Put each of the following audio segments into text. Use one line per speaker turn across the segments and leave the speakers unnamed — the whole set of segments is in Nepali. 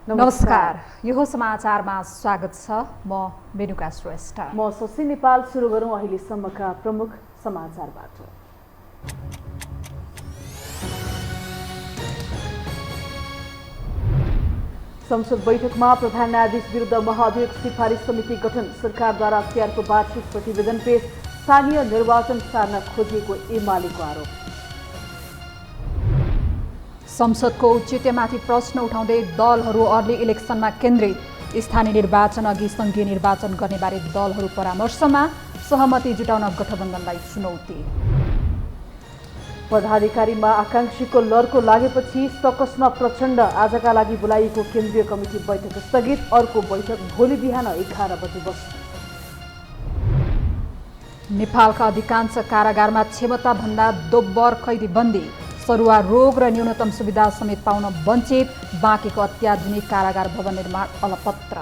नमस्कार। यो समाचारमा स्वागत छ। म मेनुका श्रेष्ठ।
म शशी नेपाल। सुरु गरौँ अहिलेसम्मका प्रमुख समाचारबाट। संसद बैठकमा प्रधान न्यायाधीश विरुद्ध महाभियोग सिफारिस समिति गठन। सरकारद्वारा अख्तियारको वार्षिक प्रतिवेदन पेश। स्थानीय निर्वाचन सार्न खोजिएको एमालेको आरोप।
संसदको औचित्यमाथि प्रश्न उठाउँदै दलहरू अर्ली इलेक्सनमा केन्द्रित। स्थानीय निर्वाचन अघि संघीय निर्वाचन गर्नेबारे दलहरू परामर्शमा। सहमति जुटाउन गठबन्धनलाई चुनौती। पदाधिकारीमा आकांक्षीको लर्को लागेपछि सकसमा प्रचण्ड। आजका लागि बोलाइएको केन्द्रीय कमिटी बैठक स्थगित। अर्को बैठक भोलि बिहान 11 बजे बस्छ। नेपालका अधिकांश कारागारमा क्षमताभन्दा दोब्बर कैदी बन्दी। सरुवा रोग र न्यूनतम सुविधा समेत पाउन वञ्चित। बाँकीको अत्याधुनिक कारागार भवन निर्माण अलपत्र।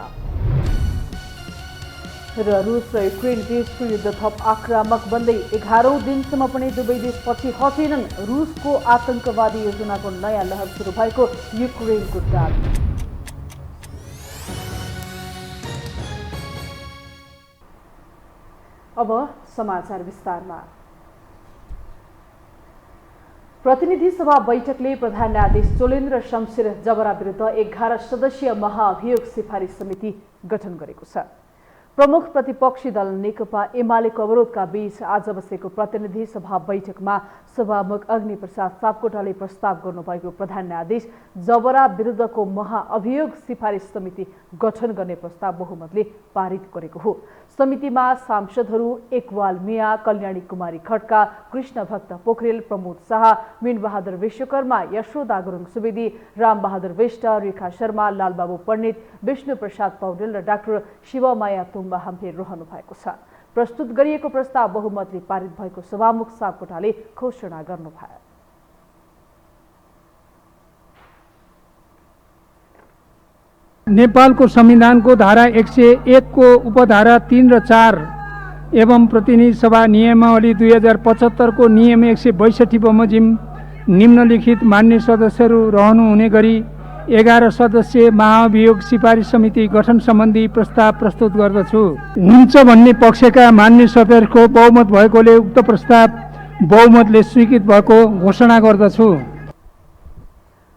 र रुस र युक्रेन बीचको युद्ध थप आक्रामक बन्दै 11औं दिनसम्म पनि दुवै देश पछि हटेनन्। रुसको आतंकवादी योजनाको नयाँ लहर सुरु भएको युक्रेनको दाबी। अब समाचार विस्तारमा। प्रतिनिधि सभा बैठकले प्रधान न्यायाधीश चोलेन्द्र शमशेर जबरा विरुद्ध 11 सदस्यीय महाभियोग सिफारिस समिति गठन गरेको छ। प्रमुख प्रतिपक्षी दल नेकपा एमालेको अवरोधका बीच आज बसेको प्रतिनिधि सभा बैठकमा सभामुख अग्निप्रसाद सापकोटाले प्रस्ताव गर्नुभएको प्रधान न्यायाधीश जबरा विरुद्धको महाअभियोग सिफारिस समिति गठन गर्ने प्रस्ताव बहुमतले पारित गरेको हो। समितिमा सांसदहरू एकवाल मिया, कल्याणी कुमारी खड्का, कृष्ण भक्त पोखरेल, प्रमोद शाह, मीनबहादुर विश्वकर्मा, यशोदा गुरुङ सुवेदी, रामबहादुर विष्ट, रेखा शर्मा, लालबाबु पण्डित, विष्णु प्रसाद पौडेल र डाक्टर शिवमाया तुम्बा हम्फे रहनु भएको छ। प्रस्तुत गरिएको प्रस्ताव बहुमतले पारित भएको सभामुख सापकोटाले घोषणा गर्नुभयो।
नेपालको संविधानको धारा 101 को उपधारा 3 र 4 एवं प्रतिनिधि सभा नियमावली 2075 को नियम 162 बमोजिम निम्नलिखित मान्य सदस्यहरू रहनुहुने गरी 11 सदस्यीय महाभियोग सिफारिस समिति गठन सम्बन्धी प्रस्ताव प्रस्तुत गर्दछु। हुन्छ भन्ने पक्षका मान्य सदस्यको बहुमत भएकोले उक्त प्रस्ताव बहुमतले स्वीकृत भएको घोषणा गर्दछु।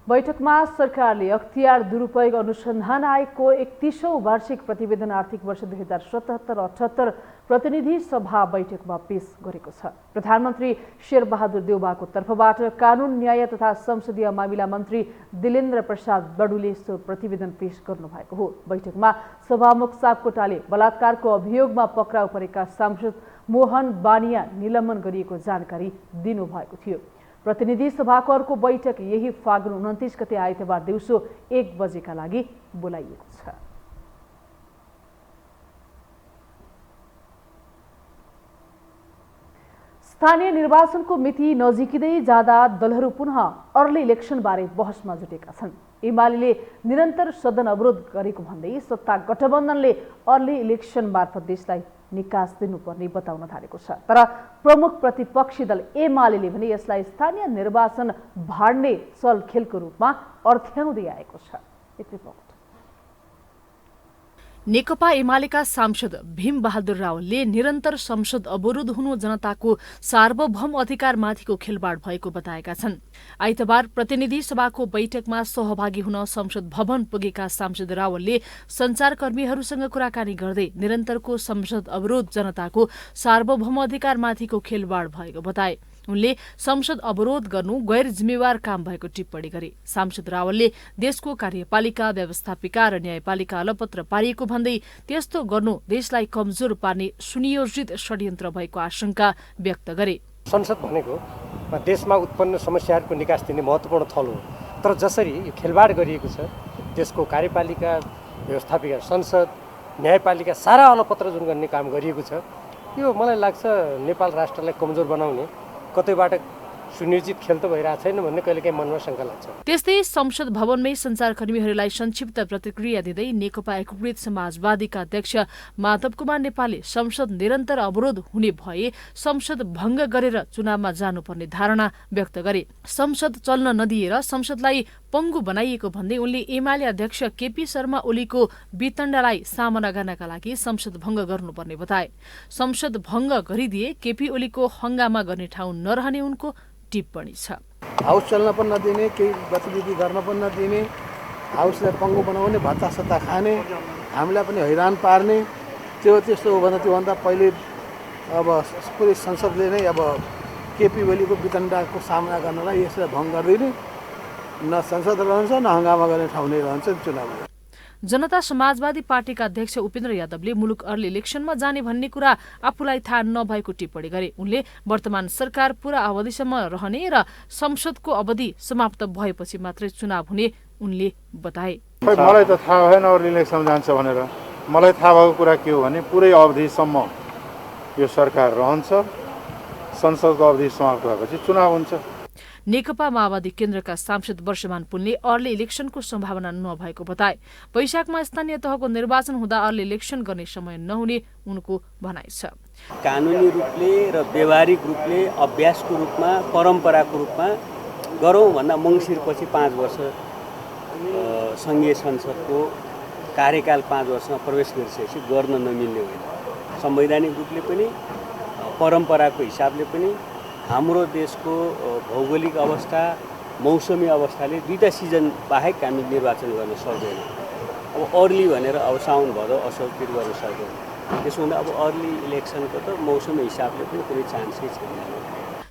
बैठकमा सरकारले अख्तियार दुरुपयोग अनुसन्धान आयोगको 31औं वार्षिक प्रतिवेदन आर्थिक वर्ष 2077-78 प्रतिनिधि सभा बैठकमा पेश गरेको छ। प्रधानमन्त्री शेरबहादुर देउबाको तर्फबाट कानुन न्याय तथा संसदीय मामिला मन्त्री दिलेन्द्र प्रसाद बडुले सो प्रतिवेदन पेश गर्नुभएको हो। बैठकमा सभामुख सापकोटाले बलात्कारको अभियोगमा पक्राउ परेका सांसद मोहन बानिया निलम्बन गरिएको जानकारी दिनुभएको थियो। प्रतिनिधि सभाको अर्को बैठक यही फागुन 29 गते आइतबार दिउँसो 1 बजेका लागि बोलाइएको छ। स्थानीय निर्वाचनको मिति नजिकिँदै जाँदा दलहरू पुनः अर्ली इलेक्सनबारे बहसमा जुटेका छन्। एमाले निरन्तर सदन अवरोध गरेको भन्दै सत्ता गठबन्धनले अर्ली इलेक्सन मार्फत देशलाई निकास दिनुपर्ने बताउन थालेको छ। तर प्रमुख प्रतिपक्षी दल एमाले भने यसलाई स्थानीय निर्वाचन भाड्ने चलखेलको रूपमा अर्थ्याउँदै आएको छ।
नेकपा एमालेका सांसद भीम बहादुर रावलले निरन्तर संसद अवरोध हुनु जनताको सार्वभौम अधिकारमाथिको खेलवाड भएको बताएका छन्। आइतबार प्रतिनिधि सभाको बैठकमा सहभागी हुन संसद भवन पुगेका सांसद रावलले सञ्चारकर्मीहरूसँग कुराकानी गर्दै निरन्तरको संसद अवरोध जनताको सार्वभौम अधिकारमाथिको खेलवाड भएको बताए। उनले संसद अवरोध गर्नु गैर जिम्मेवार काम भएको टिप्पणी गरे। सांसद रावलले देशको कार्यपालिका, व्यवस्थापिका र न्यायपालिका अलपत्र पारिएको भन्दै त्यस्तो गर्नु देशलाई कमजोर पार्ने सुनियोजित षड्यन्त्र भएको आशंका व्यक्त गरे।
संसद भनेको देशमा उत्पन्न समस्याहरूको निकास दिने महत्त्वपूर्ण थल हो। तर जसरी यो खेलवाड गरिएको छ, देशको कार्यपालिका, व्यवस्थापिका, संसद, न्यायपालिका सारा अलपत्र जुन गर्ने काम गरिएको छ, यो मलाई लाग्छ नेपाल राष्ट्रलाई कमजोर बनाउने, कतैबाट सुनियोजित खेल त भइरहेको छैन भन्ने कहिलेकाहीँ मनमा शङ्का लाग्छ।
त्यस्तै संसद भवनमै सञ्चारकर्मीहरूलाई संक्षिप्त प्रतिक्रिया दिँदै नेकपा एकीकृत समाजवादीका अध्यक्ष माधव कुमार नेपालले संसद निरन्तर अवरोध हुने भए संसद भङ्ग गरेर चुनावमा जानुपर्ने धारणा व्यक्त गरे। संसद चल्न नदिएर संसदलाई पङ्गु बनाइएको भन्दै उनले एमाले अध्यक्ष केपी शर्मा ओलीको वितण्डलाई सामना गर्नका लागि संसद भङ्ग गर्नुपर्ने बताए। संसद भङ्ग गरिदिए केपी ओलीको हंगामा गर्ने ठाउँ नरहने उनको टिप्पणी छ।
हाउस चल्न पनि नदिने, केही गतिविधि गर्न पनि नदिने, हाउसलाई पङ्गु बनाउने, भत्तासत्ता खाने, हामीलाई पनि हैरान पार्ने, त्यस्तो हो भने त्योभन्दा पहिले अब पुरै संसदले नै अब केपी ओलीको वितण्डाको सामना गर्नलाई यसलाई भङ्ग गरिदिने, न संसद रहन्छ न हङ्गामा गर्ने ठाउँ नै रहन्छ चुनावमा।
जनता समाजवादी पार्टीका अध्यक्ष उपेन्द्र यादवले मुलुक अर्ली इलेक्सनमा जाने भन्ने कुरा आफूलाई थाहा नभएको टिप्पणी गरे। उनले वर्तमान सरकार पूरा अवधिसम्म रहने र संसदको अवधि समाप्त भएपछि मात्रै चुनाव हुने उनले बताए।
मलाई त थाहा भएन अर्ली इलेक्सन जान्छ भनेर। मलाई थाहा भएको कुरा के हो भने पुरै अवधिसम्म यो सरकार रहन्छ, संसदको अवधि समाप्त भएपछि चुनाव हुन्छ।
नेकपा माओवादी केन्द्रका सांसद वर्षमान पुनले अर्ली इलेक्सनको सम्भावना नभएको बताए। वैशाखमा स्थानीय तहको निर्वाचन हुँदा अर्ली इलेक्सन गर्ने समय नहुने उनको भनाइ छ।
कानुनी रूपले र व्यवहारिक रूपले अभ्यासको रूपमा परम्पराको रूपमा गरौँ भन्दा मङ्सिरपछि 5 वर्ष सङ्घीय संसदको कार्यकाल 5 वर्षमा प्रवेश गरिसकेपछि गर्न नमिल्ने होइन। संवैधानिक रूपले पनि परम्पराको हिसाबले पनि हाम्रो देशको भौगोलिक अवस्था, मौसमी अवस्थाले 2टा सिजन बाहेक हामी निर्वाचन गर्न सक्दैनौँ। अब अर्ली भनेर अब साउन भदौ असोजतिर गर्न सक्दैनौँ। त्यसो हुँदा अब अर्ली इलेक्सनको त मौसमी हिसाबले पनि कुनै चान्सै छैन।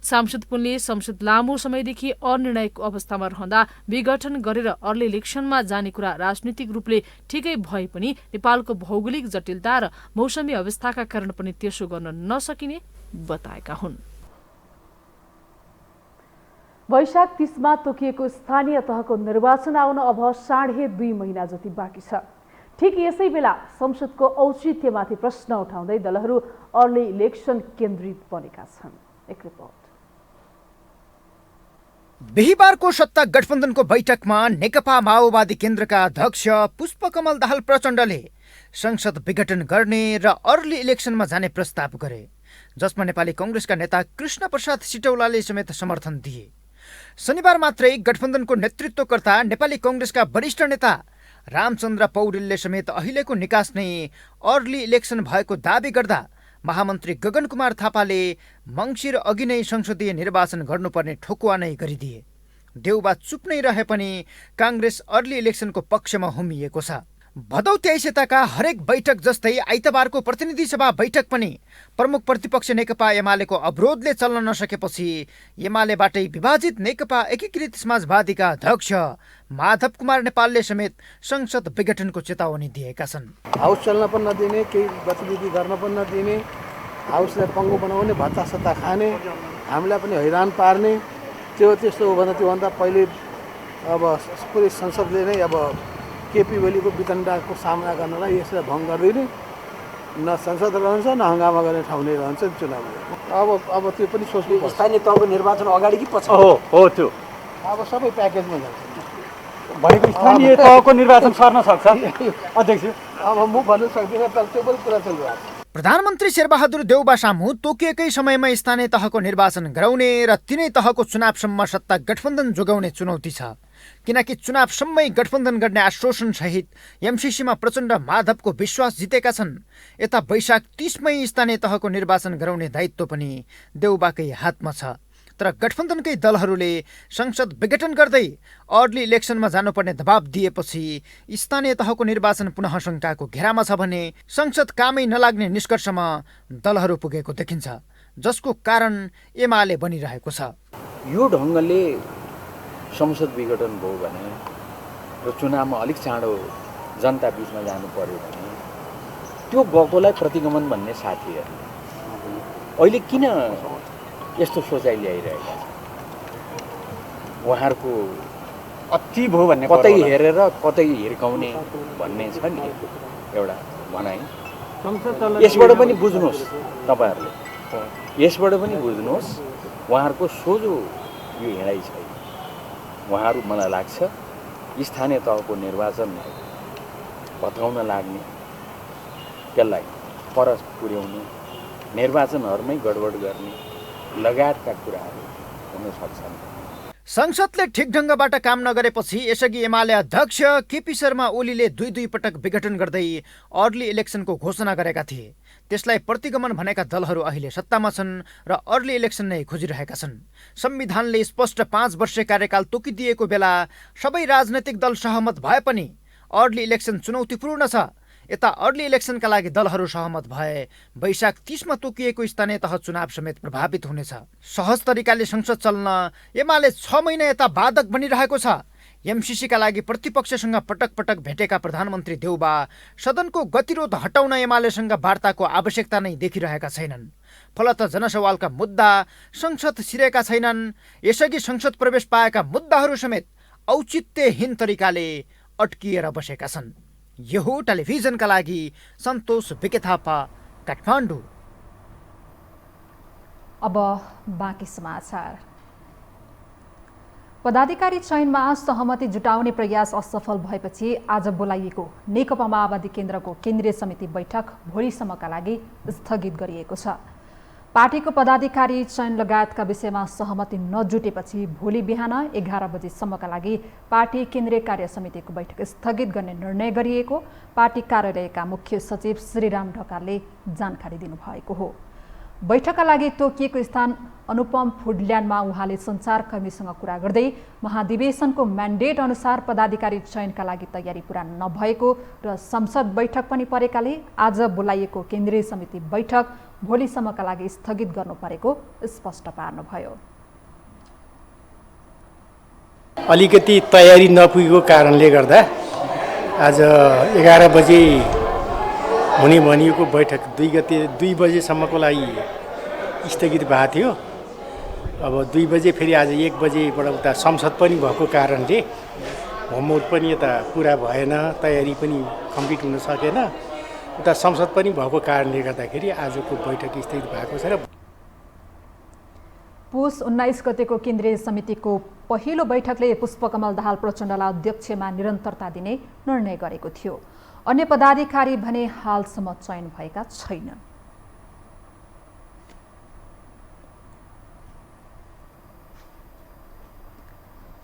सांसद पुनले संसद लामो समयदेखि अनिर्णायक अवस्थामा रहँदा विघटन गरेर अर्ली इलेक्सनमा जाने कुरा राजनीतिक रूपले ठिकै भए पनि नेपालको भौगोलिक जटिलता र मौसमी अवस्थाका कारण पनि त्यसो गर्न नसकिने बताएका हुन्।
वैशाख 30मा तोकिएको स्थानीय तहको निर्वाचन आउन अब 2.5 महिना जति बाँकी छ। ठिक यसै बेला संसदको औचित्यमाथि प्रश्न उठाउँदै दलहरू अर्ली इलेक्सन केन्द्रित बनेका छन्। एक रिपोर्ट।
बिहिबारको सत्ता गठबन्धनको बैठकमा नेकपा माओवादी केन्द्रका अध्यक्ष पुष्पकमल दाहाल प्रचण्डले संसद विघटन गर्ने र अर्ली इलेक्सनमा जाने प्रस्ताव गरे, जसमा नेपाली कांग्रेसका नेता कृष्ण प्रसाद सिटौलाले समेत समर्थन दिए। शनिबार मात्रै गठबन्धनको नेतृत्वकर्ता नेपाली कांग्रेसका वरिष्ठ नेता रामचन्द्र पौडेलले समेत अहिलेको निकास नै अर्ली इलेक्सन भएको दावी गर्दा महामन्त्री गगन कुमार थापाले मङ्सिर अघि नै संसदीय निर्वाचन गर्नुपर्ने ठोकुवा नै गरिदिए। देउबा चुप नै रहे पनि कांग्रेस अर्ली इलेक्सनको पक्षमा हुमिएको छ। भदौ 23 यताका हरेक बैठक जस्तै आइतबारको प्रतिनिधि सभा बैठक पनि प्रमुख प्रतिपक्ष नेकपा एमालेको अवरोधले चल्न नसकेपछि एमालेबाटै विभाजित नेकपा एकीकृत समाजवादीका अध्यक्ष माधव कुमार नेपालले समेत संसद विघटनको चेतावनी दिएका छन्।
हाउस चल्न पनि नदिने, केही गतिविधि गर्न पनि नदिने, हाउसलाई पङ्गु बनाउने, भत्तासत्ता खाने, हामीलाई पनि हैरान पार्ने, त्यस्तो हो भने त्योभन्दा पहिले अब पुरै संसदले नै अब केपी ओलीको वितण्डाको सामना गर्नलाई यसलाई भङ्ग गरिदिने, न संसद रहन्छ न हङ्गामा गर्ने ठाउँ नै रहन्छ चुनावमा। अब त्यो पनि सोच्नु पर्छ।
स्थानीय तहको निर्वाचन अगाडि कि पछि?
हो त्यो अब सबै प्याकेजमा जान्छ।
भनेको स्थानीय तहको निर्वाचन सर्न सक्छ अध्यक्ष?
अब म भन्न सक्दिनँ, तर त्यो पनि कुरा चलिरहेको छ।
प्रधानमन्त्री शेरबहादुर देउबा सामु तोकिएकै समयमा स्थानीय तहको निर्वाचन गराउने र तिनै तहको चुनावसम्म सत्ता गठबन्धन जोगाउने चुनौती छ, किनकि चुनावसम्मै गठबन्धन गर्ने आश्वासन सहित एमसीसीमा प्रचण्ड माधवको विश्वास जितेका छन्। यता वैशाख 30मै स्थानीय तहको निर्वाचन गराउने दायित्व पनि देउबाकै हातमा छ। तर गठबन्धनकै दलहरूले संसद विघटन गर्दै अर्ली इलेक्सनमा जानुपर्ने दबाब दिएपछि स्थानीय तहको निर्वाचन पुनः शङ्काको घेरामा छ भने संसद कामै नलाग्ने निष्कर्षमा दलहरू पुगेको देखिन्छ, जसको कारण एमाले बनिरहेको छ।
यो ढङ्गले संसद विघटन भयो भने र चुनावमा अलिक चाँडो जनता बिचमा जानु पर्यो भने त्यो गएकोलाई प्रतिगमन भन्ने साथीहरू अहिले किन यस्तो सोचाइ ल्याइरहेका छन्? उहाँहरूको
अति भयो भन्ने,
कतै हेरेर कतै हिर्काउने भन्ने छ नि एउटा भनाइ। यसबाट पनि बुझ्नुहोस्, तपाईँहरूले यसबाट पनि बुझ्नुहोस्, उहाँहरूको सोझो यो हिँडाइ छैन। उहाँहरू मलाई लाग्छ स्थानीय तहको निर्वाचनलाई भत्काउन लाग्ने, त्यसलाई पर पुर्याउने, निर्वाचनहरूमै गडबड गर्ने लगायतका कुराहरू हुन सक्छन्।
संसदले ठिक ढङ्गबाट काम नगरेपछि यसअघि एमाले अध्यक्ष केपी शर्मा ओलीले दुई पटक विघटन गर्दै अर्ली इलेक्सनको घोषणा गरेका थिए। त्यसलाई प्रतिगमन भनेका दलहरू अहिले सत्तामा छन् र अर्ली इलेक्सन नै खोजिरहेका छन्। संविधानले स्पष्ट 5 वर्षे कार्यकाल तोकिदिएको बेला सबै राजनैतिक दल सहमत भए पनि अर्ली इलेक्सन चुनौतीपूर्ण छ। यता अर्ली इलेक्सनका लागि दलहरू सहमत भए वैशाख 30 मा तोकिएको स्थानीय तह चुनाव समेत प्रभावित हुनेछ। सहज तरिकाले संसद चल्न एमाले 6 महिना यता बाधक बनिरहेको छ। एमसिसीका लागि प्रतिपक्षसँग पटक पटक भेटेका प्रधानमन्त्री देउबा सदनको गतिरोध हटाउन एमालेसँग वार्ताको आवश्यकता नै देखिरहेका छैनन्। फलत जनसवालका मुद्दा संसद छिरेका छैनन्। यसअघि संसद प्रवेश पाएका मुद्दाहरू समेत औचित्यहीन तरिकाले अड्किएर बसेका छन्। यो हो टेलिभिजनका लागि सन्तोष बिके थापा, काठमाडौँ।
अब बाँकी समाचार। पदाधिकारी चयनमा सहमति जुटाउने प्रयास असफल भएपछि आज बोलाइएको नेकपा माओवादी केन्द्रको केन्द्रीय समिति बैठक भोलिसम्मका लागि स्थगित गरिएको छ। पार्टीको पदाधिकारी चयन लगायतका विषयमा सहमति नजुटेपछि भोलि बिहान 11 बजेसम्मका लागि पार्टी केन्द्रीय कार्य समितिको बैठक स्थगित गर्ने निर्णय गरिएको पार्टी कार्यालयका मुख्य सचिव श्रीराम ढकालले जानकारी दिनुभएको हो। बैठकका लागि तोकिएको स्थान अनुपम फुडल्यान्डमा उहाँले सञ्चारकर्मीसँग कुरा गर्दै महाधिवेशनको म्यान्डेट अनुसार पदाधिकारी चयनका लागि तयारी पुरा नभएको र संसद बैठक पनि परेकाले आज बोलाइएको केन्द्रीय समिति बैठक भोलिसम्मका लागि स्थगित गर्नु परेको स्पष्ट पार्नुभयो।
अलिकति तयारी नपुगेको कारणले गर्दा आज 11 बजे हुने भनिएको बैठक 2 बजेसम्मको लागि स्थगित भएको थियो। अब 2 बजे फेरि आज 1 बजेबाट उता संसद पनि भएको कारणले होमवर्क पनि यता पुरा भएन, तयारी पनि कम्प्लिट हुन सकेन। उता संसद पनि भएको कारणले गर्दाखेरि आजको बैठक स्थगित भएको छ।
पुस 19 गतेको केन्द्रीय समितिको पहिलो बैठकले पुष्पकमल दाहाल प्रचण्डलाई अध्यक्षमा निरन्तरता दिने निर्णय गरेको थियो। अन्य पदाधिकारी भने हालसम्म चयन भएका छैनन्।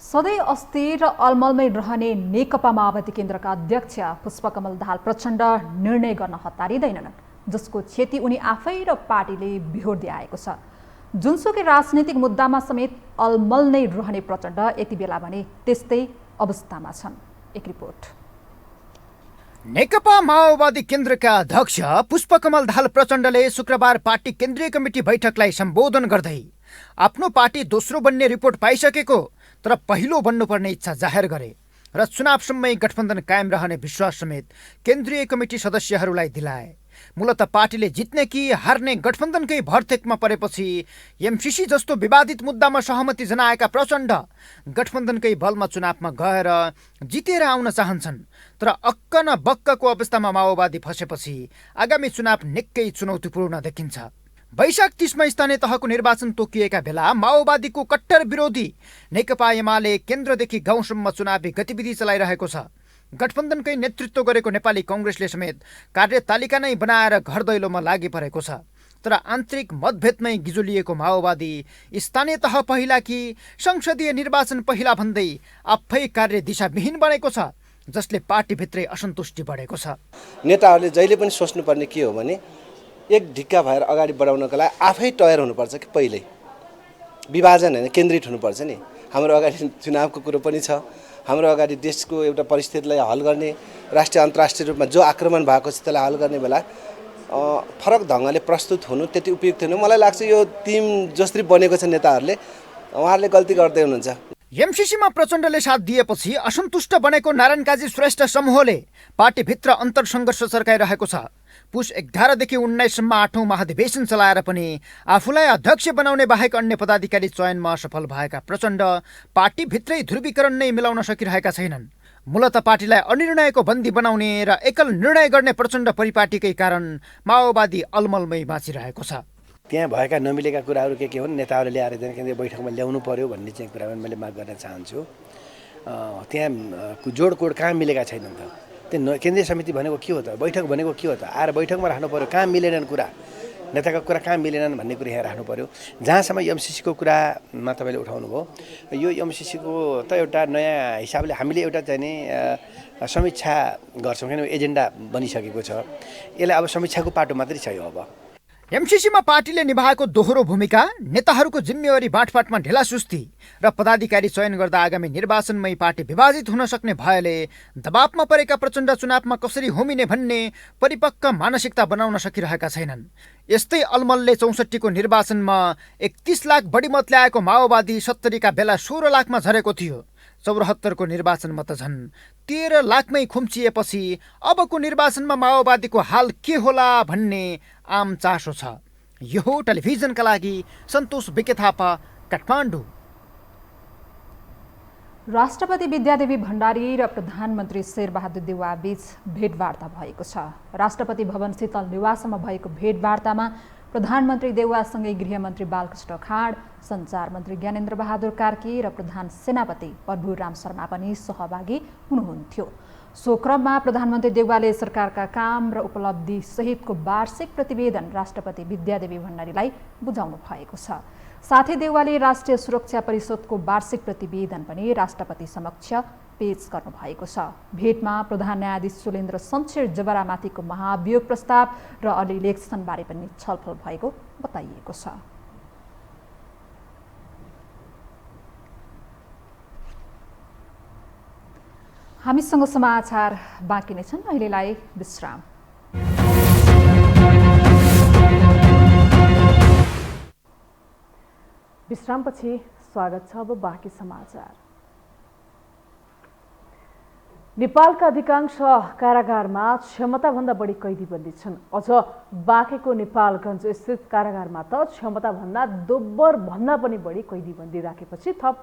सधैँ अस्थिर र अलमलमै रहने नेकपा माओवादी केन्द्रका अध्यक्ष पुष्पकमल दाहाल प्रचण्ड निर्णय गर्न हतारिँदैनन्, जसको क्षति उनी आफै र पार्टीले बिहोर्दै आएको छ। जुनसुकै राजनीतिक मुद्दामा समेत अलमल नै रहने प्रचण्ड यति बेला भने त्यस्तै अवस्थामा छन्। एक रिपोर्ट।
नेकपा माओवादी केन्द्रका अध्यक्ष पुष्पकमल दाहाल प्रचण्डले शुक्रबार पार्टी केन्द्रीय कमिटी बैठकलाई सम्बोधन गर्दै आफ्नो पार्टी दोस्रो बन्ने रिपोर्ट पाइसकेको तर पहिलो बन्नुपर्ने इच्छा जाहेर गरे र चुनावसम्मै गठबन्धन कायम रहने विश्वास समेत केन्द्रीय कमिटी सदस्यहरूलाई दिलाए। मूलत पार्टीले जित्ने कि हार्ने गठबन्धनकै भरथेकमा परेपछि एमसिसी जस्तो विवादित मुद्दामा सहमति जनाएका प्रचण्ड गठबन्धनकै बलमा चुनावमा गएर जितेर आउन चाहन्छन्। तर अक्क न बक्कको अवस्थामा माओवादी फसेपछि आगामी चुनाव निकै चुनौतीपूर्ण देखिन्छ। वैशाख 30 मा स्थानीय तहको निर्वाचन तोकिएका बेला माओवादीको कट्टर विरोधी नेकपा एमाले केन्द्रदेखि गाउँसम्म चुनावी गतिविधि चलाइरहेको छ। गठबन्धनकै नेतृत्व गरेको नेपाली कङ्ग्रेसले समेत कार्यतालिका नै बनाएर घर दैलोमा लागि परेको छ। तर आन्तरिक मतभेदमै गिजोलिएको माओवादी स्थानीय तह पहिला कि संसदीय निर्वाचन पहिला भन्दै आफै कार्य दिशाविहीन बनेको छ, जसले पार्टीभित्रै असन्तुष्टि बढेको छ।
नेताहरूले जहिले पनि सोच्नुपर्ने के हो भने एक ढिक्का भएर अगाडि बढाउनका लागि आफै तयार हुनुपर्छ कि पहिल्यै विभाजन होइन केन्द्रित हुनुपर्छ नि। हाम्रो अगाडि चुनावको कुरो पनि छ, हाम्रो अगाडि देशको एउटा परिस्थितिलाई हल गर्ने, राष्ट्रिय अन्तर्राष्ट्रिय रूपमा जो आक्रमण भएको छ त्यसलाई हल गर्ने बेला फरक ढङ्गले प्रस्तुत हुनु त्यति उपयुक्त हुनु। मलाई लाग्छ यो टिम जसरी बनेको छ नेताहरूले उहाँहरूले गल्ती गर्दै हुनुहुन्छ।
एमसिसीमा प्रचण्डले साथ दिएपछि असन्तुष्ट बनेको नारायण काजी श्रेष्ठ समूहले पार्टीभित्र अन्तर्सङ्घर्ष चर्काइरहेको छ। पुस 11 देखि 19 सम्म 8औं महाधिवेशन चलाएर पनि आफूलाई अध्यक्ष बनाउने बाहेक अन्य पदाधिकारी चयनमा असफल भएका प्रचण्ड पार्टीभित्रै ध्रुवीकरण नै मिलाउन सकिरहेका छैनन्। मूलत पार्टीलाई अनिर्णयको बन्दी बनाउने र एकल निर्णय गर्ने प्रचण्ड परिपाटीकै कारण माओवादी अलमलमै बाँचिरहेको छ।
त्यहाँ भएका नमिलेका कुराहरू के हुन् नेताहरूले ल्याएर चाहिँ केन्द्रीय बैठकमा ल्याउनु पर्यो भन्ने चाहिँ कुरा पनि मैले माग गर्न चाहन्छु। त्यहाँ जोडकोड कहाँ मिलेका छैनन् त? त्यो केन्द्रीय समिति भनेको के हो त? बैठक भनेको के हो त? आएर बैठकमा राख्नु पर्यो। कहाँ मिलेनन् कुरा, नेताका कुरा कहाँ मिलेनन् भन्ने कुरा यहाँ राख्नु पर्यो। जहाँसम्म एमसिसीको कुरामा तपाईँले उठाउनु भयो, यो एमसिसीको त एउटा नयाँ हिसाबले हामीले एउटा चाहिँ नि समीक्षा गर्छौँ, किनभने एजेन्डा बनिसकेको छ। यसलाई अब समीक्षाको पाटो मात्रै छ। यो अब
एमसिसीमा पार्टीले निभाएको दोहोरो भूमिका, नेताहरूको जिम्मेवारी बाँडफाँडमा ढिलासुस्ती र पदाधिकारी चयन गर्दा आगामी निर्वाचनमै पार्टी विभाजित हुन सक्ने भएले दबावमा परेका प्रचण्ड चुनावमा कसरी होमिने भन्ने परिपक्व मानसिकता बनाउन सकिरहेका छैनन्। यस्तै अलमलले 64 को निर्वाचनमा 31 लाख बढी मत ल्याएको माओवादी 70 का बेला 16 लाखमा झरेको थियो। 74 को निर्वाचनमा त झन् 13 लाखमै खुम्चिएपछि अबको निर्वाचनमा माओवादीको हाल के होला भन्ने आम चासो छ। यो टेलिभिजनका लागि सन्तोष बिके थापा, काठमाडौँ।
राष्ट्रपति विद्यादेवी भण्डारी र प्रधानमन्त्री शेरबहादुर देउवा बीच भेटवार्ता भएको छ। राष्ट्रपति भवन शीतल निवासमा भएको भेटवार्तामा प्रधानमन्त्री देउवासँगै गृहमन्त्री बालकृष्ण खाँड, सञ्चार मन्त्री ज्ञानेन्द्र बहादुर कार्की र प्रधान सेनापति प्रभुराम शर्मा पनि सहभागी हुनुहुन्थ्यो। सो क्रममा प्रधानमन्त्री देउवाले सरकारका काम र उपलब्धि सहितको वार्षिक प्रतिवेदन राष्ट्रपति विद्यादेवी भण्डारीलाई बुझाउनु भएको छ। साथै देउवाले राष्ट्रिय सुरक्षा परिषदको वार्षिक प्रतिवेदन पनि राष्ट्रपति समक्ष पेश गर्नु भएको छ। भेटमा प्रधान न्यायाधीश चोलेन्द्र शमशेर जबरामाथिको महाभियोग प्रस्ताव र अर्ली इलेक्सनबारे पनि छलफल भएको बताइएको छ। हामीसँग समाचार बाँकी नै छन्, अहिलेलाई विश्राम। विश्रामपछि स्वागत छ। अब बाँकी समाचार। नेपालका अधिकांश कारागारमा क्षमताभन्दा बढी कैदीबन्दी छन्। अझ बाँकेको नेपालगञ्ज स्थित कारागारमा त क्षमताभन्दा दोब्बर भन्दा पनि बढी कैदीबन्दी राखेपछि थप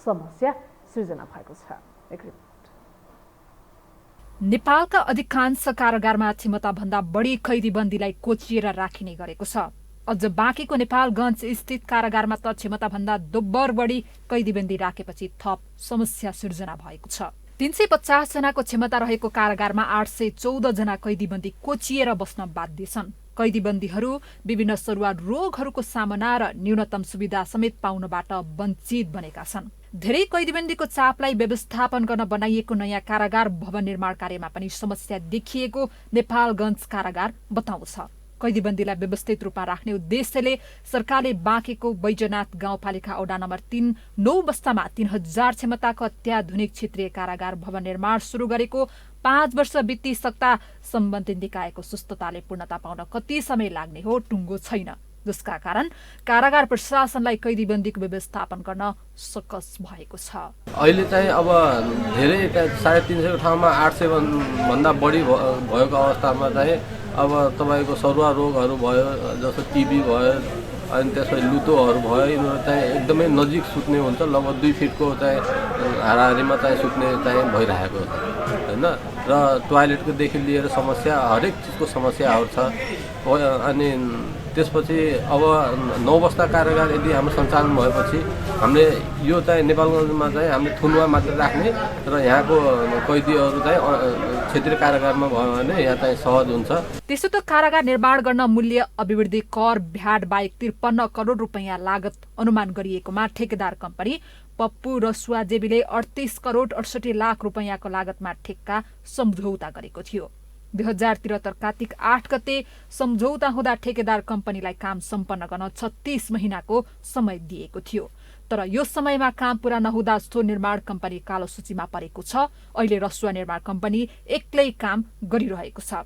समस्या सृजना भएको छ। एक रिपोर्ट।
नेपालका अधिकांश कारागारमा क्षमताभन्दा बढी कैदीबन्दीलाई कोचिएर राखिने गरेको छ। अझ बाँकेको नेपालगञ्ज स्थित कारागारमा त क्षमताभन्दा दोब्बर बढी कैदीबन्दी राखेपछि थप समस्या सृजना भएको छ। 350 जनाको क्षमता रहेको कारागारमा 814 जना कैदीबन्दी कोचिएर बस्न बाध्य छन्। कैदीबन्दीहरू विभिन्न सरुवा रोगहरूको सामना र न्यूनतम सुविधा समेत पाउनबाट वञ्चित बनेका छन्। धेरै कैदीबन्दीको चापलाई व्यवस्थापन गर्न बनाइएको नयाँ कारागार भवन निर्माण कार्यमा पनि समस्या देखिएको नेपालगञ्ज कारागार बताउँछ। कैदीबन्दीलाई व्यवस्थित रूपमा राख्ने उद्देश्यले सरकारले बाँकेको बैजनाथ गाउँपालिका वडा नम्बर 3 9 बस्तामा 3000 क्षमताको अत्याधुनिक क्षेत्रीय कारागार भवन निर्माण सुरु गरेको 5 वर्ष बितिसक्दा सम्बन्धित निकायको सुस्तताले पूर्णता पाउन कति समय लाग्ने हो टुङ्गो छैन, जसका कारण कारागार प्रशासनलाई कैदीबन्दीको व्यवस्थापन गर्न सकस भएको छ।
अहिले चाहिँ अब धेरै 350 ठाउँमा 800 भन्दा बढी भएको अवस्थामा चाहिँ अब तपाईँको सरुवा रोगहरू भयो, जस्तो टिबी भयो, अनि त्यसपछि लुतोहरू भयो, यिनीहरू चाहिँ एकदमै नजिक सुत्ने हुन्छ। लगभग 2 फिटको चाहिँ हाराहारीमा चाहिँ सुत्ने चाहिँ भइरहेको छ होइन। र टोयलेटकोदेखि लिएर समस्या, हरेक चिजको समस्याहरू छ। अनि त्यसपछि अब 9 बस्ता कारागार यदि हाम्रो सञ्चालन भएपछि हामीले यो चाहिँ नेपालगञ्जमा चाहिँ हामीले थुनुवा मात्र राख्ने र यहाँको कैदीहरू चाहिँ क्षेत्रीय कारागारमा भयो भने यहाँ चाहिँ सहज हुन्छ।
त्यसो त कारागार निर्माण गर्न मूल्य अभिवृद्धि कर भ्याट बाहेक 53 करोड रुपैयाँ लागत अनुमान गरिएकोमा ठेकेदार कम्पनी पप्पू रसुवा जेबीले 38 करोड 68 लाख रुपैयाँको लागतमा ठेक्का सम्झौता गरेको थियो। 2073 कार्तिक 8 गते सम्झौता हुँदा ठेकेदार कम्पनीलाई काम सम्पन्न गर्न 36 महिनाको समय दिएको थियो। तर यो समयमा काम पूरा नहुँदा सो निर्माण कम्पनी कालो सूचीमा परेको छ। अहिले रसुवा निर्माण कम्पनी एक्लै काम गरिरहेको छ।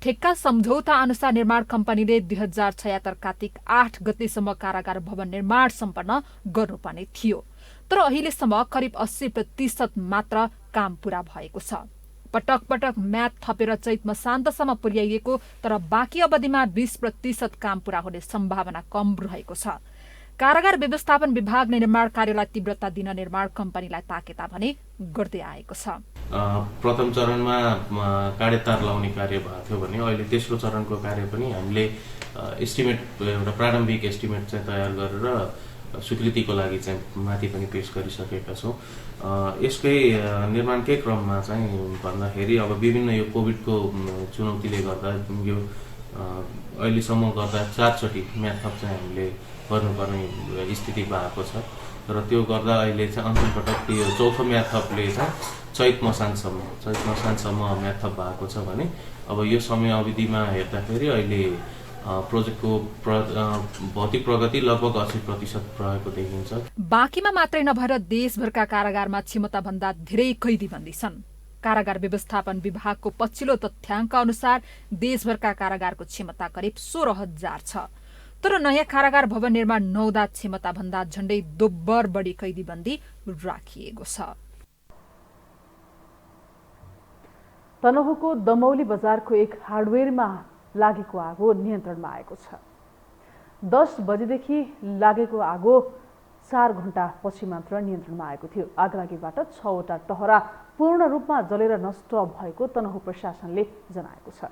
ठेक्का सम्झौता अनुसार निर्माण कम्पनीले 2076 कार्तिक 8 गतेसम्म कारागार भवन निर्माण सम्पन्न गर्नुपर्ने थियो। तर अहिलेसम्म करिब 80% मात्र काम पूरा भएको छ। पटक पटक म्याद थपेर चैत मसान्तसम्म पुर्याइएको तर बाँकी अवधिमा 20% काम पूरा हुने सम्भावना कम रहेको छ। कारागार व्यवस्थापन विभागले निर्माण कार्यलाई तीव्रता दिन निर्माण कम्पनीलाई ताकेता भने गर्दै आएको छ।
प्रथम चरणमा काँडे तार लाउने कार्य भएको थियो भने अहिले तेस्रो चरणको कार्य पनि हामीले एस्टिमेट एउटा प्रारम्भिक एस्टिमेट चाहिँ तयार गरेर स्वीकृतिको लागि चाहिँ माथि पनि पेश गरिसकेका छौँ। यसकै निर्माणकै क्रममा चाहिँ भन्दाखेरि अब विभिन्न यो कोभिडको चुनौतीले गर्दा यो अहिलेसम्म गर्दा 4 चोटि म्याथप चाहिँ हामीले गर्नुपर्ने स्थिति भएको छ र त्यो गर्दा अहिले चाहिँ अन्तिम पटक यो चौथो म्याथपले चाहिँ चैत मसान्तसम्म म्याथप भएको छ भने अब यो समय अवधिमा हेर्दाखेरि अहिले प्रोजेक्टको भौतिक प्रगति लगभग 80% रहेको देखिन्छ।
बाँकीमा मात्रै नभएर देशभरका कारागारमा क्षमताभन्दा धेरै कैदीबन्दी छन्। कारागार व्यवस्थापन विभागको पछिल्लो तथ्याङ्क अनुसार देशभरका कारागारको क्षमता करिब 16,000 छ। तर नयाँ कारागार भवन निर्माण नहुँदा क्षमताभन्दा झण्डै दोब्बर बढी कैदीबन्दी राखिएको छ।
तनहुँको दमौली बजारको एक हार्डवेयरमा लागेको आगो नियन्त्रणमा आएको छ। 10 बजेदेखि लागेको आगो 4 घण्टा पछि मात्र नियन्त्रणमा आएको थियो। आगलागीबाट 6वटा टहरा पूर्ण रूपमा जलेर नष्ट भएको तनहुँ प्रशासनले जनाएको छ।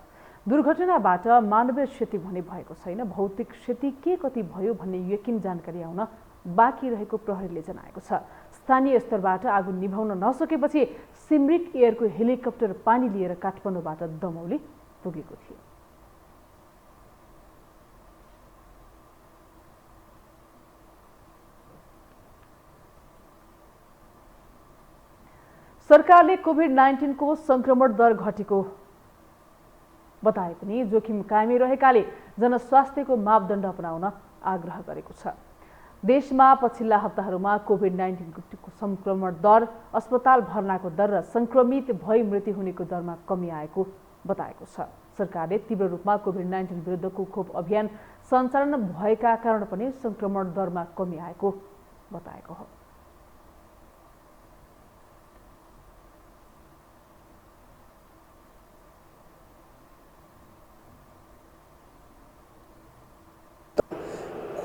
दुर्घटनाबाट मानवीय क्षति भने भएको छैन। भौतिक क्षति के कति भयो भन्ने यकिन जानकारी आउन बाँकी रहेको प्रहरीले जनाएको छ। स्थानीय स्तरबाट आगो निभाउन नसकेपछि सिमरिक एयरको हेलिकप्टर पानी लिएर काठमाडौँबाट दमौली पुगेको थियो। सरकारले कोभिड-19 को संक्रमण दर घटेको बताए पनि जोखिम कायमै रहेकाले जनस्वास्थ्यको मापदण्ड अपनाउन आग्रह गरेको छ। देशमा पछिल्ला हप्ताहरूमा कोभिड-19 को संक्रमण दर, अस्पताल भर्नाको दर र संक्रमित भई मृत्यु हुनेको दरमा कमी आएको बताएको छ। सरकारले तीव्र रूपमा कोभिड-19 विरुद्धको खोप अभियान सञ्चालन भएका कारण पनि संक्रमण दरमा कमी आएको बताएको हो।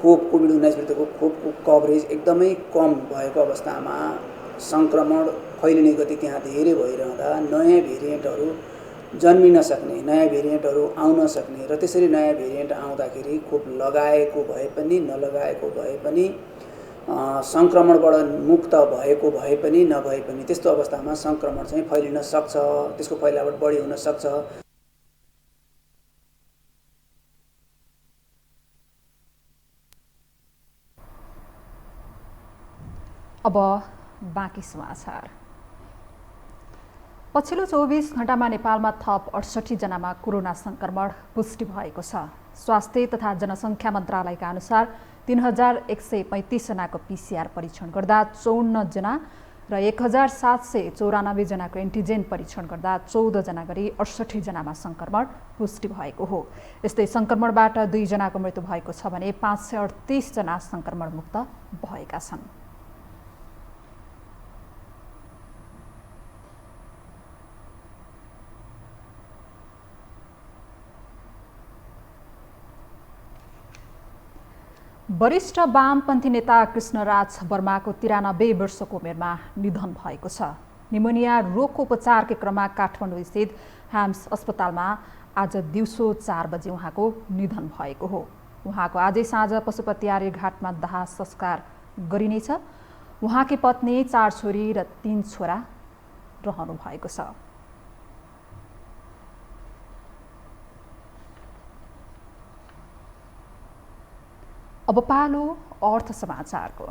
खोप कोभिड-19 विरुद्धको खोपको कभरेज एकदमै कम भएको अवस्थामा संक्रमण फैलिने गति त्यहाँ धेरै भइरहँदा नयाँ भेरिएन्टहरू जन्मिन सक्ने, नयाँ भेरिएन्टहरू आउन सक्ने र त्यसरी नयाँ भेरिएन्ट आउँदाखेरि खोप लगाएको भए पनि नलगाएको भए पनि संक्रमणबाट मुक्त भएको भए पनि नभए पनि त्यस्तो अवस्थामा संक्रमण चाहिँ फैलिन सक्छ, त्यसको फैलावट बढी हुन सक्छ।
अब बाँकी समाचार। पछिल्लो 24 घण्टामा नेपालमा थप 68 जनामा कोरोना संक्रमण पुष्टि भएको छ। स्वास्थ्य तथा जनसङ्ख्या मन्त्रालयका अनुसार 3135 जनाको PCR परीक्षण गर्दा 54 जना र 1794 जनाको एन्टिजेन परीक्षण गर्दा 14 जना गरी 68 जनामा संक्रमण पुष्टि भएको हो। यस्तै संक्रमणबाट 2 जनाको मृत्यु भएको छ भने 538 जना संक्रमण मुक्त भएका छन्। वरिष्ठ वामपन्थी नेता कृष्णराज वर्माको 93 वर्षको उमेरमा निधन भएको छ। निमोनिया रोगको उपचारकै क्रममा काठमाडौँ स्थित ह्याम्स अस्पतालमा आज दिउँसो 4 बजे उहाँको निधन भएको हो। उहाँको आजै साँझ पशुपति आर्यघाटमा दाह संस्कार गरिनेछ। उहाँकी पत्नी, 4 छोरी र 3 छोरा रहनु भएको छ। अब पालो अर्थ समाचारको।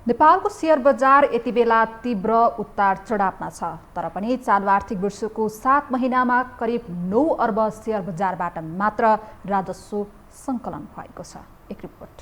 नेपालको शेयर बजार यति बेला तीव्र उतार चढावमा छ। तर पनि चालु आर्थिक वर्षको 7 महिनामा करिब 9 अर्ब शेयर बजारबाट मात्र राजस्व सङ्कलन भएको छ। एक रिपोर्ट।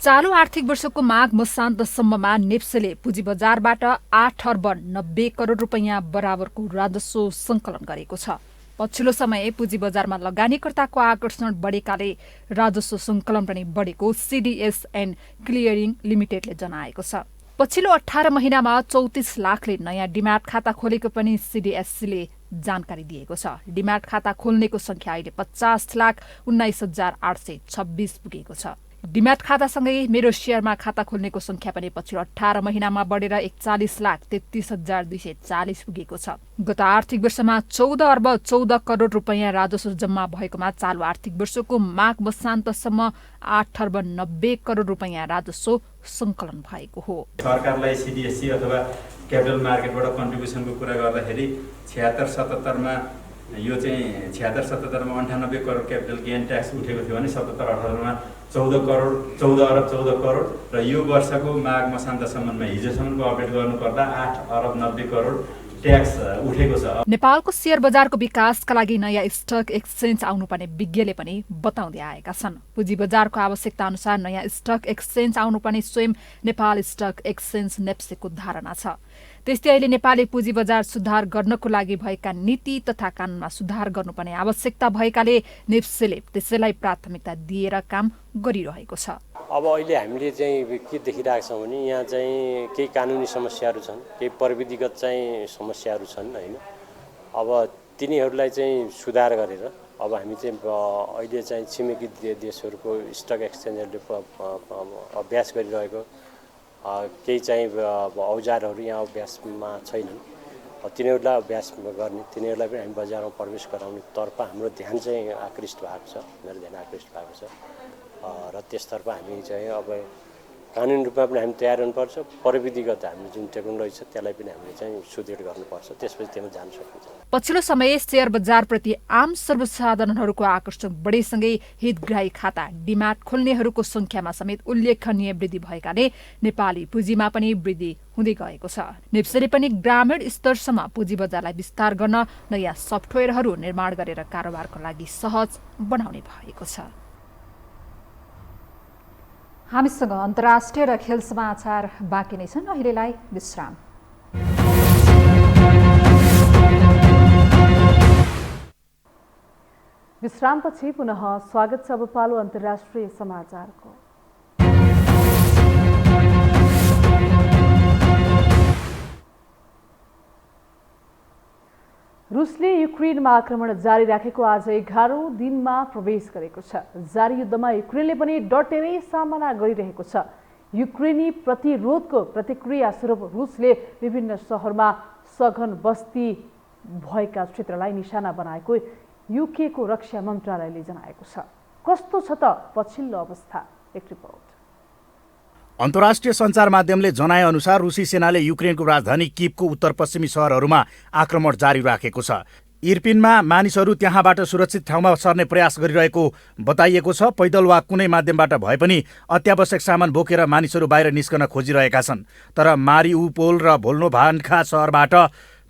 चालु आर्थिक वर्षको माघ मसान्तसम्ममा नेप्सेले पुँजी बजारबाट 8 अर्ब 90 करोड रुपैयाँ बराबरको राजस्व सङ्कलन गरेको छ। पछिल्लो समय पुँजी बजारमा लगानीकर्ताको आकर्षण बढेकाले राजस्व सङ्कलन पनि बढेको सिडिएस एन्ड क्लियरिङ लिमिटेडले जनाएको छ। पछिल्लो 18 महिनामा 34 लाखले नयाँ डिम्याट खाता खोलेको पनि सिडिएससीले जानकारी दिएको छ। डिम्याट खाता खोल्नेको संख्या अहिले 50,19,826 पुगेको छ। डिम्याट खातासँगै मेरो सेयरमा खाता खोल्नेको संख्या पनि पछिल्लो 18 महिनामा बढेर 41,33,240 पुगेको छ। गत आर्थिक वर्षमा 14 अर्ब 14 करोड रुपैयाँ राजस्व जम्मा भएकोमा चालु आर्थिक वर्षको माघ मसान्तसम्म 8 अर्ब 90 करोड रुपैयाँ राजस्व सङ्कलन भएको हो।
सरकारलाई सिडिएससी अथवा क्यापिटल मार्केटबाट कन्ट्रिब्युसनको कुरा गर्दाखेरि 76-77मा यो चाहिँ 76-77मा 98 करोड क्यापिटल गेन ट्याक्स उठेको थियो भने 77-78मा 14 अरब 14 करोड र यो वर्षको माघ मसान्तसम्ममा हिजोसम्मको अपडेट गर्नुपर्दा 8 अरब 90 करोड ट्याक्स उठेको छ।
नेपालको शेयर बजारको विकासका लागि नयाँ स्टक एक्सचेन्ज आउनुपर्ने विज्ञले पनि बताउँदै आएका छन्। पुँजी बजारको आवश्यकता अनुसार नयाँ स्टक एक्सचेन्ज आउनुपर्ने स्वयं नेपाल स्टक एक्सचेन्ज नेप्सेको धारणा छ। त्यस्तै अहिले नेपाली पुँजी बजार सुधार गर्नको लागि भएका नीति तथा कानुनमा सुधार गर्नुपर्ने आवश्यकता भएकाले नेप्सेले त्यसैलाई प्राथमिकता दिएर काम गरिरहेको छ।
अब अहिले हामीले चाहिँ के देखिरहेका छौँ भने यहाँ चाहिँ केही कानुनी समस्याहरू छन्, केही प्रविधिगत चाहिँ समस्याहरू छन् होइन। अब तिनीहरूलाई चाहिँ सुधार गरेर अब हामी चाहिँ अहिले चाहिँ छिमेकी देशहरूको स्टक एक्सचेन्जहरूले अभ्यास गरिरहेको केही चाहिँ औजारहरू यहाँ अभ्यासमा छैनन्, तिनीहरूलाई अभ्यास गर्ने, तिनीहरूलाई पनि हामी बजारमा प्रवेश गराउनेतर्फ हाम्रो ध्यान चाहिँ आकृष्ट भएको छ, मेरो ध्यान आकृष्ट भएको छ र त्यसतर्फ हामी चाहिँ अब कानुनी रूपमा पनि हामी तयार हुनुपर्छ। प्रविधिगत हामीले जुन टेक्नोलोजी छ त्यसलाई पनि हामीले चाहिँ सुदृढ गर्नुपर्छ, त्यसपछि त्यसमा जान सकिन्छ।
पछिल्लो समय शेयर बजारप्रति आम सर्वसाधारणहरूको आकर्षण बढेसँगै हितग्राही खाता डिमाट खोल्नेहरूको संख्यामा समेत उल्लेखनीय वृद्धि भएकाले नेपाली पुँजीमा पनि वृद्धि हुँदै गएको छ। नेप्सेले पनि ग्रामीण स्तरसम्म पुँजी बजारलाई विस्तार गर्न नयाँ सफ्टवेयरहरू निर्माण गरेर कारोबारको लागि सहज बनाउने भएको छ।
हामीसँग अन्तर्राष्ट्रिय र खेल समाचार बाँकी नै छन्, अहिलेलाई विश्राम। विश्रामपछि पुनः स्वागत छ। अब पालो अन्तर्राष्ट्रिय समाचारको। रुसले युक्रेनमा आक्रमण जारी राखेको आज 11औं दिनमा प्रवेश गरेको छ। जारी युद्धमा युक्रेनले पनि डटेरै सामना गरिरहेको छ। युक्रेनी प्रतिरोधको प्रतिक्रिया स्वरूप रुसले विभिन्न सहरमा सघन बस्ती भएका क्षेत्रलाई निशाना बनाएको युकेको रक्षा मन्त्रालयले जनाएको छ। कस्तो छ त पछिल्लो अवस्था, एक रिपोर्ट।
अन्तर्राष्ट्रिय सञ्चार माध्यमले जनाएअनुसार रुसी सेनाले युक्रेनको राजधानी कीवको उत्तर पश्चिमी सहरहरूमा आक्रमण जारी राखेको छ। इर्पिनमा मानिसहरू त्यहाँबाट सुरक्षित ठाउँमा सर्ने प्रयास गरिरहेको बताइएको छ। पैदल वा कुनै माध्यमबाट भए पनि अत्यावश्यक सामान बोकेर मानिसहरू बाहिर निस्कन खोजिरहेका छन्। तर मारिउपोल र भोल्नोभान्का सहरबाट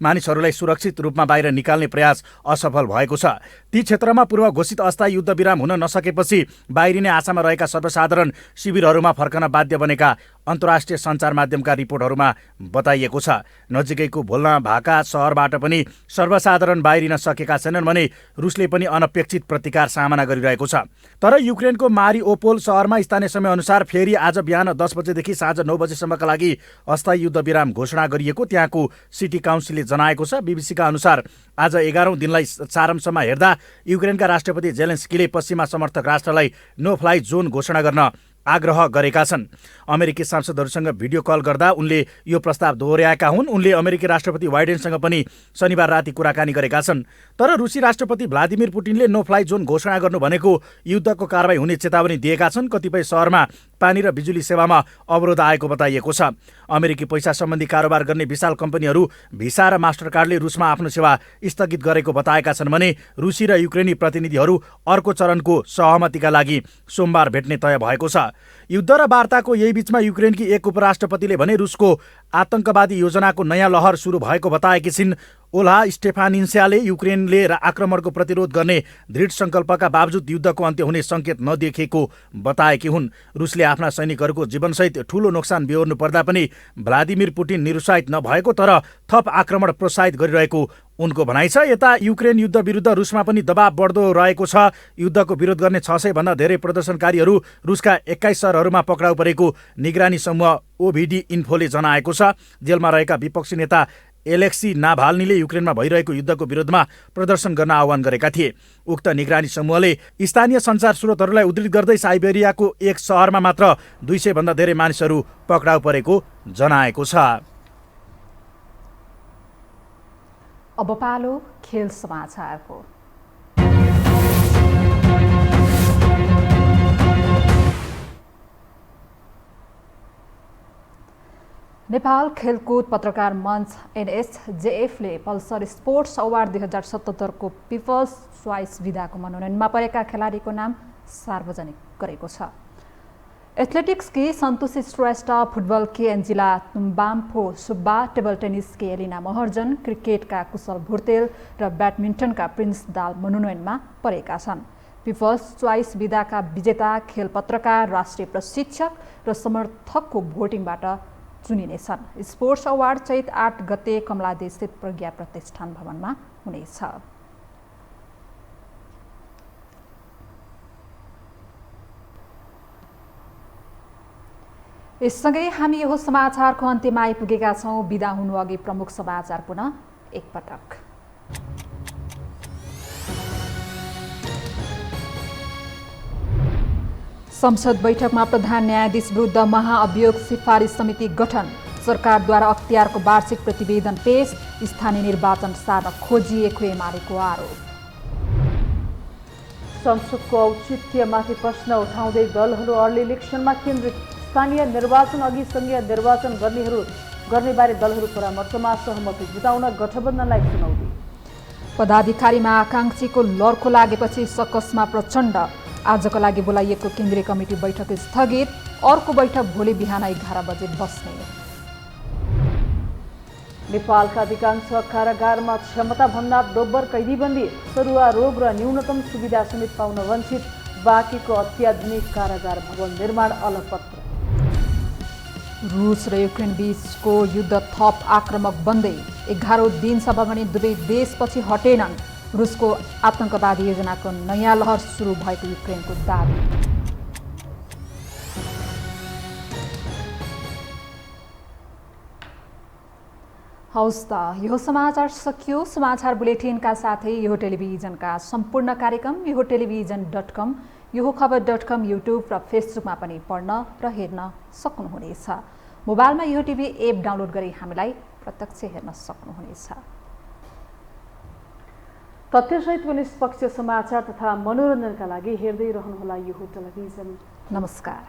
मानिसहरूलाई सुरक्षित रूपमा बाहिर निकाल्ने प्रयास असफल भएको छ। ती क्षेत्रमा पूर्व घोषित अस्थायी युद्धविराम हुन नसकेपछि बाहिरिने आशामा रहेका सर्वसाधारण शिविरहरूमा फर्कन बाध्य बनेका अन्तर्राष्ट्रिय सञ्चार माध्यमका रिपोर्टहरूमा बताइएको छ। नजिकैको भोल्नभाका सहरबाट पनि सर्वसाधारण बाहिरिन सकेका छैनन् भने रुसले पनि अनपेक्षित प्रतिकार सामना गरिरहेको छ। तर युक्रेनको मारिओपोल सहरमा स्थानीय समयअनुसार फेरि आज बिहान 10 बजेदेखि साँझ 9 बजेसम्मका लागि अस्थायी युद्धविराम घोषणा गरिएको त्यहाँको सिटी काउन्सिलले जनाएको छ। बीबीसीका अनुसार आज 11औं दिनलाई सारांशमा हेर्दा युक्रेनका राष्ट्रपति जेलेन्स्कीले पश्चिमा समर्थक राष्ट्रलाई नो फ्लाइ जोन घोषणा गर्न आग्रह गरेका छन्। अमेरिकी सांसदहरूसँग भिडियो कल गर्दा उनले यो प्रस्ताव दोहोर्याएका हुन्। उनले अमेरिकी राष्ट्रपति बाइडेनसँग पनि शनिबार राति कुराकानी गरेका छन्। तर रुसी राष्ट्रपति भ्लादिमिर पुटिनले नो फ्लाइ जोन घोषणा गर्नु भनेको युद्धको कारबाही हुने चेतावनी दिएका छन्। कतिपय सहरमा पानी र बिजुली सेवामा अवरोध आएको बताइएको छ। अमेरिकी पैसा सम्बन्धी कारोबार गर्ने विशाल कम्पनीहरू भिसा र मास्टरकार्डले रुसमा आफ्नो सेवा स्थगित गरेको बताएका छन् भने रुसी र युक्रेनी प्रतिनिधिहरू अर्को चरणको सहमतिका लागि सोमबार भेट्ने तय भएको छ। युद्ध र वार्ताको यही बीचमा युक्रेनकी एक उपराष्ट्रपतिले भने रुसको आतंकवादी योजनाको नयाँ लहर सुरु भएको बताएकी छिन्। ओल्हा स्टेफानिन्स्याले युक्रेनले आक्रमणको प्रतिरोध गर्ने दृढ सङ्कल्पका बावजुद युद्धको अन्त्य हुने सङ्केत नदेखिएको बताएकी हुन्। रुसले आफ्ना सैनिकहरूको जीवनसहित ठूलो नोक्सान बेहोर्नु पर्दा पनि भ्लादिमिर पुटिन निरुत्साहित नभएको तर थप आक्रमण प्रोत्साहित गरिरहेको उनको भनाइ छ। यता युक्रेन युद्ध विरुद्ध रुसमा पनि दबाव बढ्दो रहेको छ। युद्धको विरोध गर्ने 600 भन्दा धेरै प्रदर्शनकारीहरू रुसका 21 सहरहरूमा पक्राउ परेको निगरानी समूह ओभिडी इन्फोले जनाएको छ। जेलमा रहेका विपक्षी नेता एलेक्सी नाभाल्नीले युक्रेनमा भइरहेको युद्धको विरोधमा प्रदर्शन गर्न आह्वान गरेका थिए। उक्त निगरानी समूहले स्थानीय सञ्चार स्रोतहरूलाई उद्धृत गर्दै साइबेरियाको एक सहरमा मात्र 200 भन्दा धेरै मानिसहरू पक्राउ परेको जनाएको छ।
अब पालो खेल समाचारको। नेपाल खेलकुद पत्रकार मञ्च एनएसजेएफले पल्सर स्पोर्ट्स अवार्ड 2077 को पिपल्स च्वाइस विधाको मनोनयनमा परेका खेलाडीको नाम सार्वजनिक गरेको छ। एथलेटिक्सकी सन्तोषी श्रेष्ठ, फुटबलकी एन्जिला तुम्बाम्फो सुब्बा, टेबल टेनिसकी एलिना महर्जन, क्रिकेटका कुशल भुर्तेल र ब्याडमिन्टनका प्रिन्स दाल मनोनयनमा परेका छन्। पिपल्स च्वाइस विधाका विजेता खेल पत्रकार, राष्ट्रिय प्रशिक्षक र समर्थकको भोटिङबाट चुनिनेछन्। स्पोर्ट्स अवार्ड चैत 8 गते कमलादेशस्थित प्रज्ञा प्रतिष्ठान भवनमा हुनेछ। यससँगै हामी यो समाचारको अन्त्यमा आइपुगेका छौँ। बिदा हुनु अघि प्रमुख समाचार पुनः एकपटक। संसद बैठकमा प्रधान न्यायाधीश विरुद्ध महाअभियोग सिफारिस समिति गठन, सरकारद्वारा अख्तियारको वार्षिक प्रतिवेदन पेश, स्थानीय निर्वाचन सार्न खोजिएको एमालेको आरोप।
संसदको औचित्यमाथि प्रश्न उठाउँदै दलहरू अर्ली इलेक्सनमा केन्द्रित, स्थानीय निर्वाचन अघि सङ्घीय निर्वाचन गर्नेबारे दलहरू परामर्शमा सहमति जुटाउन गठबन्धनलाई चुनौती।
पदाधिकारीमा आकाङ्क्षीको लर्को लागेपछि सकसमा प्रचण्ड, आजको लागि बोलाइएको केन्द्रीय कमिटी बैठक स्थगित, अर्को बैठक भोलि बिहान 11 बजे बस्ने।
नेपालका अधिकांश कारागारमा क्षमताभन्दा दोब्बर कैदीबन्दी, सरुवा रोग र न्यूनतम सुविधा समेत पाउन वञ्चित, बाँकीको अत्याधुनिक कारागार भवन निर्माण अलपत्र।
रुस र युक्रेन बीचको युद्ध थप आक्रामक बन्दै 11औं दिनसम्म भने दुवै देशपछि हटेनन्। रुसको आतंकवादी योजनाको नयाँ लहर सुरु भएको युक्रेनको दाबी। हौस् त, यो समाचार सकियो। समाचार बुलेटिनका साथै यो टेलिभिजनका सम्पूर्ण कार्यक्रम यो टेलिभिजन.com, यो खबर.com, युट्युब र फेसबुकमा पनि पढ्न र हेर्न सक्नुहुनेछ। मोबाइलमा यो टिभी एप डाउनलोड गरी हामीलाई प्रत्यक्ष हेर्न सक्नुहुनेछ।
तथ्यसहितको निष्पक्ष समाचार तथा मनोरञ्जनका लागि हेर्दै रहनुहोला यो टेलिभिजन।
नमस्कार।